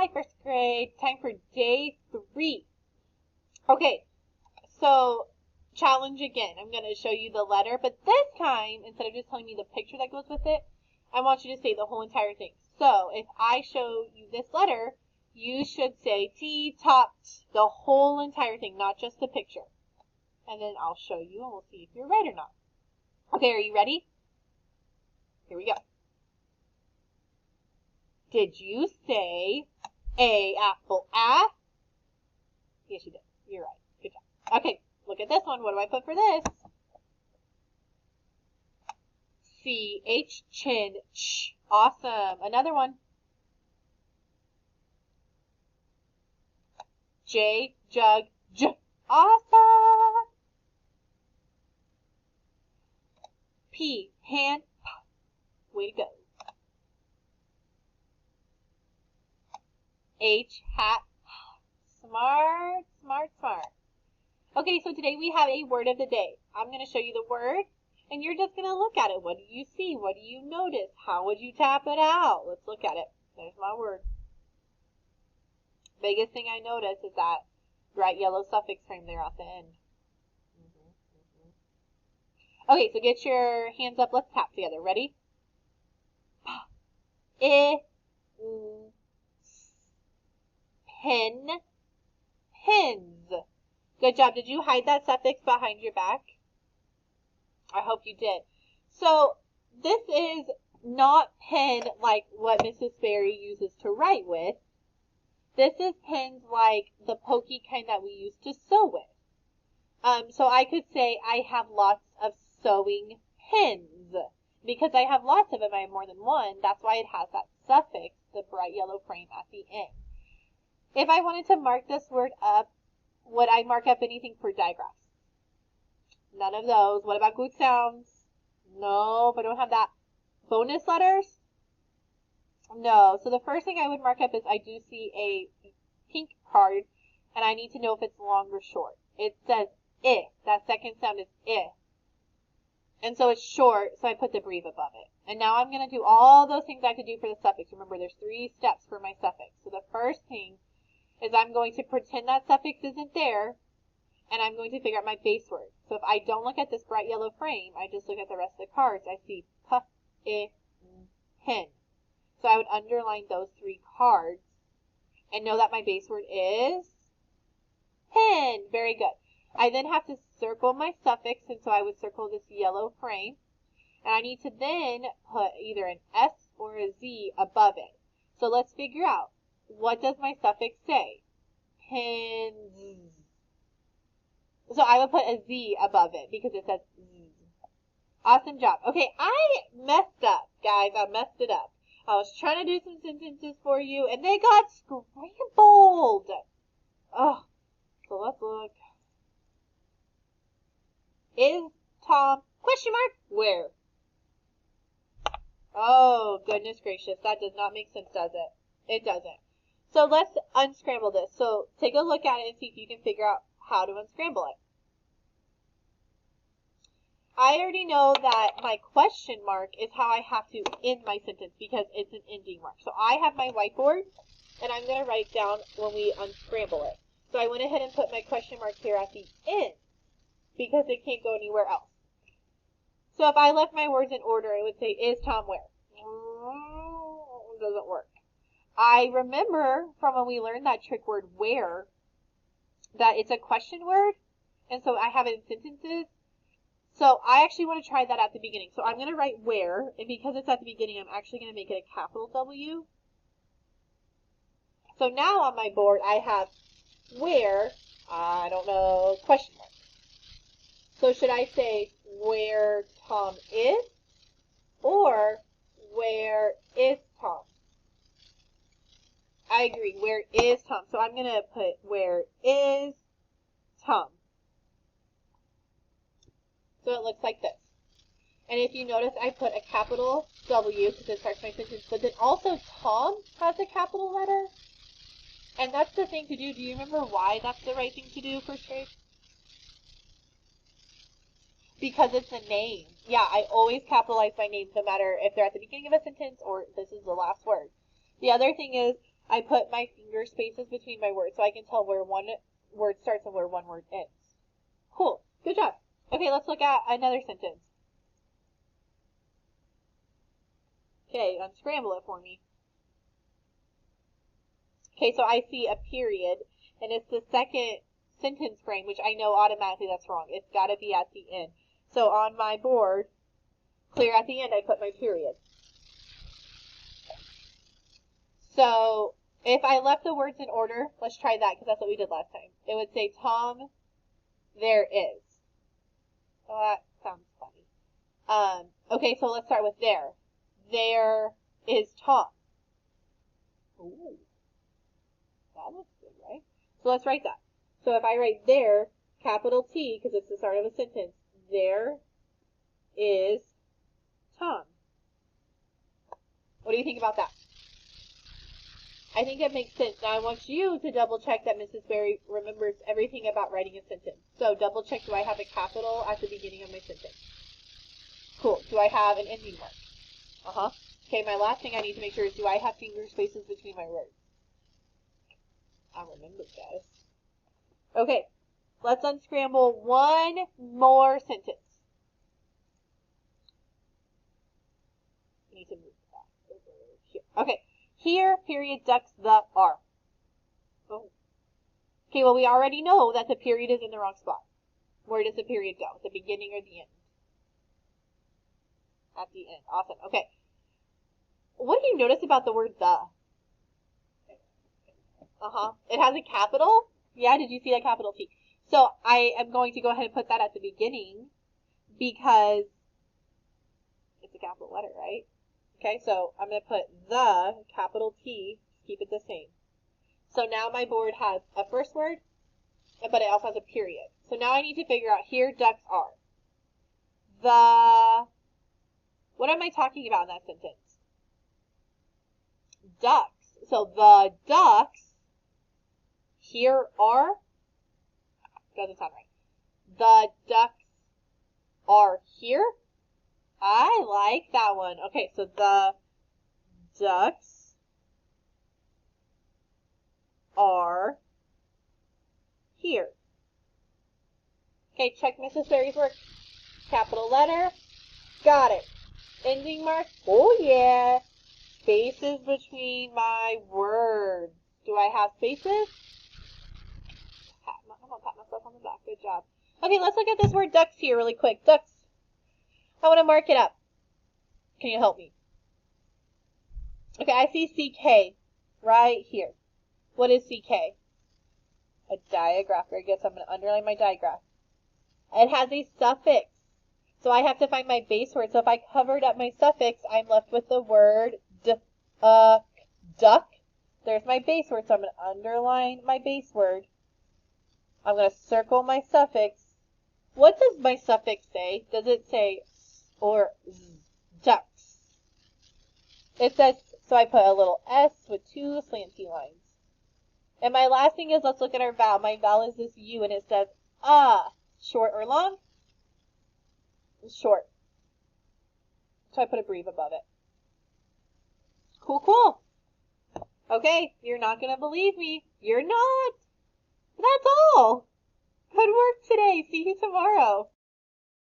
Hi, first grade. Time for day 3. Okay, so challenge again. I'm going to show you the letter, but this time, instead of just telling me the picture that goes with it, I want you to say the whole entire thing. So if I show you this letter, you should say T, top, the whole entire thing, not just the picture. And then I'll show you and we'll see if you're right or not. Okay, are you ready? Here we go. Did you say A, apple, A? Yes, you did. You're right. Good job. Okay, look at this one. What do I put for this? C-H, chin, ch. Awesome. Another one. J, jug, j. Awesome. P, pan, p. Way to go. H, hat. Smart, smart, smart. Okay, so today we have a word of the day. I'm going to show you the word, and you're just going to look at it. What do you see? What do you notice? How would you tap it out? Let's look at it. There's my word. Biggest thing I notice is that bright yellow suffix frame there at the end. Okay, so get your hands up. Let's tap together. Ready? I, pen, pins. Good job. Did you hide that suffix behind your back? I hope you did. So this is not pen like what Mrs. Berry uses to write with. This is pens like the pokey kind that we use to sew with. So I could say I have lots of sewing pens. Because I have lots of them, I have more than one. That's why it has that suffix, the bright yellow frame at the end. If I wanted to mark this word up, would I mark up anything for digraphs? None of those. What about good sounds? No, I don't have that. Bonus letters? No. So the first thing I would mark up is I do see a pink card, and I need to know if it's long or short. It says I. That second sound is I. And so it's short, so I put the breve above it. And now I'm going to do all those things I have to do for the suffix. Remember, there's 3 steps for my suffix. So the first thing is I'm going to pretend that suffix isn't there, and I'm going to figure out my base word. So if I don't look at this bright yellow frame, I just look at the rest of the cards, I see p, I, pen. So I would underline those 3 cards and know that my base word is pen. Very good. I then have to circle my suffix, and so I would circle this yellow frame. And I need to then put either an S or a Z above it. So let's figure out, what does my suffix say? Pens. So I would put a Z above it because it says Z. Awesome job. Okay, I messed up, guys. I messed it up. I was trying to do some sentences for you, and they got scrambled. Oh, so let's look. Is Tom, question mark, where? Oh, goodness gracious. That does not make sense, does it? It doesn't. So let's unscramble this. So take a look at it and see if you can figure out how to unscramble it. I already know that my question mark is how I have to end my sentence because it's an ending mark. So I have my whiteboard, and I'm going to write down when we unscramble it. So I went ahead and put my question mark here at the end because it can't go anywhere else. So if I left my words in order, it would say, is Tom where? It doesn't work. I remember from when we learned that trick word where, that it's a question word, and so I have it in sentences. So I actually want to try that at the beginning. So I'm going to write where, and because it's at the beginning, I'm actually going to make it a capital W. So now on my board, I have where, I don't know, question mark. So should I say where Tom is, or where is Tom? I agree, where is Tom? So I'm going to put where is Tom. So it looks like this. And if you notice, I put a capital W because it starts my sentence, but then also Tom has a capital letter. And that's the thing to do. Do you remember why that's the right thing to do, first grade? Because it's a name. Yeah, I always capitalize my names no matter if they're at the beginning of a sentence or this is the last word. The other thing is I put my finger spaces between my words so I can tell where one word starts and where one word ends. Cool. Good job. Okay, let's look at another sentence. Okay, unscramble it for me. Okay, so I see a period, and it's the second sentence frame, which I know automatically that's wrong. It's got to be at the end. So on my board, clear at the end, I put my period. So if I left the words in order, let's try that because that's what we did last time. It would say, Tom, there is. Oh, that sounds funny. Okay, so let's start with there. There is Tom. Ooh, that looks good, right? So let's write that. So if I write there, capital T, because it's the start of a sentence, there is Tom. What do you think about that? I think it makes sense. Now I want you to double check that Mrs. Berry remembers everything about writing a sentence. So double check, do I have a capital at the beginning of my sentence? Cool. Do I have an ending mark? Uh-huh. Okay, my last thing I need to make sure is, do I have finger spaces between my words? I remember, guys. Okay, let's unscramble one more sentence. I need to move that over here. Okay, here, period, ducks the R. Oh. Okay, well, we already know that the period is in the wrong spot. Where does the period go? The beginning or the end? At the end. Awesome. Okay. What do you notice about the word the? It has a capital. Yeah, did you see that capital T? So I am going to go ahead and put that at the beginning because it's a capital letter, right? Okay, so I'm going to put the, capital T, keep it the same. So now my board has a first word, but it also has a period. So now I need to figure out, here ducks are. What am I talking about in that sentence? Ducks. So the ducks here are, doesn't sound right. The ducks are here. I like that one. Okay, so the ducks are here. Okay, check Mrs. Berry's work. Capital letter. Got it. Ending mark. Oh, yeah. Spaces between my words. Do I have spaces? I'm going to pat myself on the back. Good job. Okay, let's look at this word ducks here really quick. Ducks. I want to mark it up. Can you help me? Okay, I see CK right here. What is CK? A diagraph. Very good. So I'm going to underline my diagraph. It has a suffix. So I have to find my base word. So if I covered up my suffix, I'm left with the word duck. There's my base word. So I'm going to underline my base word. I'm going to circle my suffix. What does my suffix say? Does it say or ducks? It says, so I put a little S with two slanty lines. And my last thing is, let's look at our vowel. My vowel is this U, and it says, short or long? Short. So I put a breve above it. Cool, cool. Okay, you're not going to believe me. You're not. That's all. Good work today. See you tomorrow.